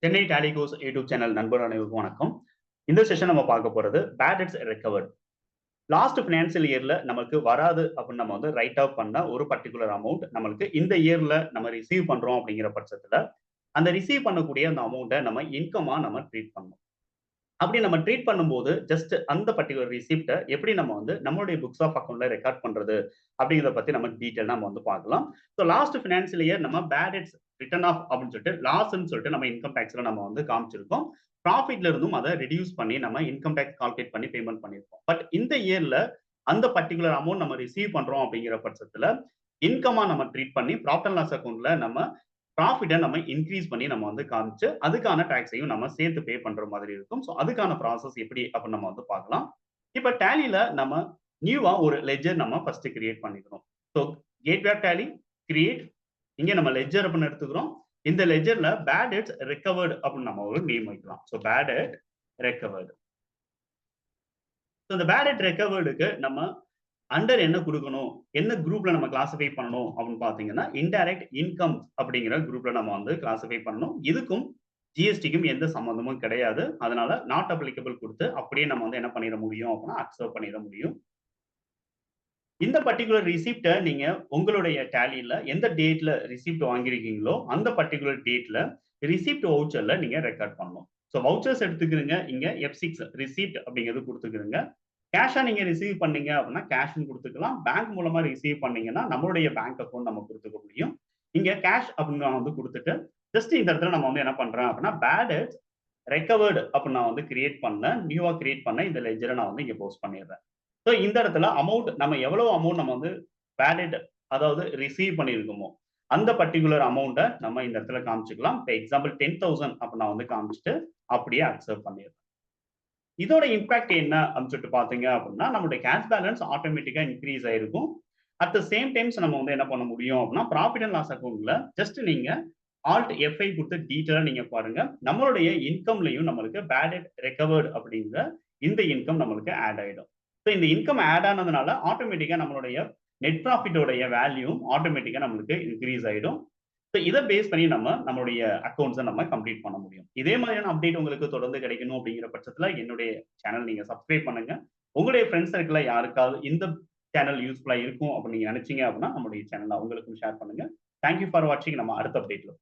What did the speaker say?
Chennai Tally course YouTube channel நண்பர் அனைவருக்கும் வணக்கம். இந்த செஷன் நம்ம பார்க்க போறது bad debts recovered. Last financial இயர்ல நமக்கு வராது அப்படின்னு நம்ம வந்து ரைட் ஆஃப் பண்ண ஒரு பர்ட்டிகுலர் அமௌண்ட் நம்மளுக்கு இந்த இயர்ல நம்ம ரிசீவ் பண்றோம் அப்படிங்கிற பட்சத்துல அந்த ரிசீவ் பண்ணக்கூடிய அந்த அமௌண்ட்டை நம்ம இன்கமா நம்ம ட்ரீட் பண்ணணும். அப்படி நம்ம ட்ரீட் பண்ணும்போது ஜஸ்ட் அந்த பர்ட்டிகுலர் ரிசிப்ட எப்படி நம்ம வந்து நம்மளுடைய புக்ஸ் ஆஃப் அக்கவுண்ட்ல ரெக்கார்ட் பண்றது அப்படிங்கிறத பத்தி நம்ம டீட்டெயில் நம்ம வந்து பார்க்கலாம். ஸோ லாஸ்ட் ஃபினான்ஷியல் இயர் நம்ம பேட் டெட்ஸ் ரிட்டர்ன் ஆஃப் அப்படின்னு சொல்லிட்டு லாஸ்ன்னு சொல்லிட்டு நம்ம இன்கம் டேக்ஸ்ல நம்ம வந்து காமிச்சிருக்கோம். ப்ராஃபிட்ல இருந்தும் அதை ரெடியூஸ் பண்ணி நம்ம இன்கம் டேக்ஸ் கால்குலேட் பண்ணி பேமெண்ட் பண்ணியிருக்கோம். பட் இந்த இயர்ல அந்த பர்ட்டிகுலர் அமௌண்ட் நம்ம ரிசீவ் பண்றோம் அப்படிங்கிற பட்சத்துல இன்கமா நம்ம ட்ரீட் பண்ணி ப்ராஃபிட் அண்ட் லாஸ் அக்கவுண்ட்ல நம்ம ப்ராஃபிட்ட நம்ம இன்க்ரீஸ் பண்ணி நம்ம வந்து காமிச்சு, அதுக்கான டாக்ஸையும் நம்ம சேர்த்து பே பண்ற மாதிரி இருக்கும். ஸோ அதுக்கான ப்ராசஸ் எப்படி அப்படின்னு நம்ம வந்து பார்க்கலாம். இப்ப டேலில நம்ம நியூவா ஒரு லெட்ஜர் நம்ம ஃபர்ஸ்ட் கிரியேட் பண்ணிக்கிறோம். So gateway of Tally create. இங்க நம்ம லெட்ஜர் அப்படின்னு எடுத்துக்கிறோம். இந்த லெட்ஜர்ல பேட் டெட்ஸ் ரெக்கவர்ட் அப்படின்னு நம்ம ஒரு நேம் வைக்கலாம். So bad debt recovered. So இந்த பேட் டெட் ரெக்கவர்டுக்கு நம்ம அண்டர் என்ன குடுக்கணும்? என்ன குரூப்ல நம்ம கிளாசிஃபை பண்ணணும் அப்படின்னு பார்த்தீங்கன்னா, இன்டைரக்ட் இன்கம் அப்படிங்கிற குரூப்ல நம்ம வந்து கிளாசிஃபை பண்ணணும். இதுக்கும் ஜிஎஸ்டிக்கும் எந்த சம்மந்தமும் கிடையாது. அதனால நாட் அப்ளிகபிள் குடுத்து அப்படியே நம்ம வந்து என்ன பண்ணிற முடியும் அப்படின்னா, அக்செப்ட் பண்ணிற முடியும். இந்த பர்ட்டிகுலர் ரிசிப்ட்ட நீங்க உங்களுடைய டேலில எந்த டேட்ல ரிசிப்ட் வாங்கியிருக்கீங்களோ, அந்த பர்ட்டிகுலர் டேட்ல ரிசிப்ட் வவுச்சர்ல நீங்க ரெக்கார்ட் பண்ணணும். ஸோ வவுச்சர்ஸ் எடுத்துக்கிறங்க. இங்க F6 ரிசிப்ட் அப்படிங்கிறது குடுத்துக்கிறங்க. கேஷா நீங்க ரிசீவ் பண்ணீங்க அப்படின்னா கேஷ்ன்னு குடுத்துக்கலாம். பேங்க் மூலமா ரிசீவ் பண்ணீங்கன்னா, நம்மளுடைய பேங்க் அக்கவுண்ட் நம்ம குடுத்துக்க முடியும். இங்க கேஷ் அப்படின்னு நான் வந்து குடுத்துட்டு, ஜஸ்ட் இந்த இடத்துல நம்ம வந்து என்ன பண்றேன் அப்படின்னா, பேட் டெட்ஸ் ரெக்கவர்ட் அப்படின்னு நான் வந்து கிரியேட் பண்ணேன். நியூவா கிரியேட் பண்ண இந்த லெட்ஜர நான் வந்து இங்க போஸ்ட் பண்ணிடுறேன். ஸோ இந்த இடத்துல அமௌண்ட் நம்ம எவ்வளவு அமௌண்ட் நம்ம வந்து பேட் டெட் அதாவது ரிசீவ் பண்ணியிருக்கோமோ, அந்த பர்ட்டிகுலர் அமௌண்ட்ட நம்ம இந்த இடத்துல காமிச்சுக்கலாம். இப்ப எக்ஸாம்பிள் 10,000 அப்ப நான் வந்து காமிச்சுட்டு, அப்படியே அக்செப்ட் பண்ணிடுறேன். இதோட இம்பாக்ட் என்ன அப்படின்னு சொல்லிட்டு பார்த்தீங்க அப்படின்னா, நம்மளுடைய கேஷ் பேலன்ஸ் ஆட்டோமேட்டிக்கா இன்கிரீஸ் ஆயிருக்கும். அட் த சேம் டைம்ஸ் நம்ம வந்து என்ன பண்ண முடியும் அப்படின்னா, ப்ராஃபிட் அண்ட் லாஸ் அக்கவுண்ட்ல ஜஸ்ட் நீங்க ஆல்ட் F5 குடுத்து டீட்டெயிலா நீங்க பாருங்க. நம்மளுடைய இன்கம்லயும் நம்மளுக்கு பேட் டெட் ரெக்கவர்ட் அப்படிங்கிற இந்த இன்கம் நம்மளுக்கு ஆட் ஆயிடும். ஸோ இந்த இன்கம் ஆட் ஆனதுனால ஆட்டோமேட்டிக்கா நம்மளுடைய நெட் ப்ராஃபிட் உடைய வேல்யூ ஆட்டோமேட்டிக்கா நம்மளுக்கு இன்கிரீஸ் ஆயிடும். ஸோ இத பேஸ் பண்ணி நம்ம நம்மளுடைய அக்கவுண்ட்ஸ நம்ம கம்ப்ளீட் பண்ண முடியும். இதே மாதிரியான அப்டேட் உங்களுக்கு தொடர்ந்து கிடைக்கணும் அப்படிங்கிற பட்சத்துல என்னுடைய சேனல் நீங்க சப்ஸ்கிரைப் பண்ணுங்க. உங்களுடைய ஃப்ரெண்ட்ஸ் சர்க்கிள்ல யாருக்காவது இந்த சேனல் யூஸ்ஃபுல்லா இருக்கும் அப்படின்னு நீங்க நினைச்சீங்க அப்படின்னா நம்முடைய சேனல அவங்களுக்கும் ஷேர் பண்ணுங்க. தேங்க் யூ ஃபார் வாட்சிங். நம்ம அடுத்த அப்டேட்ல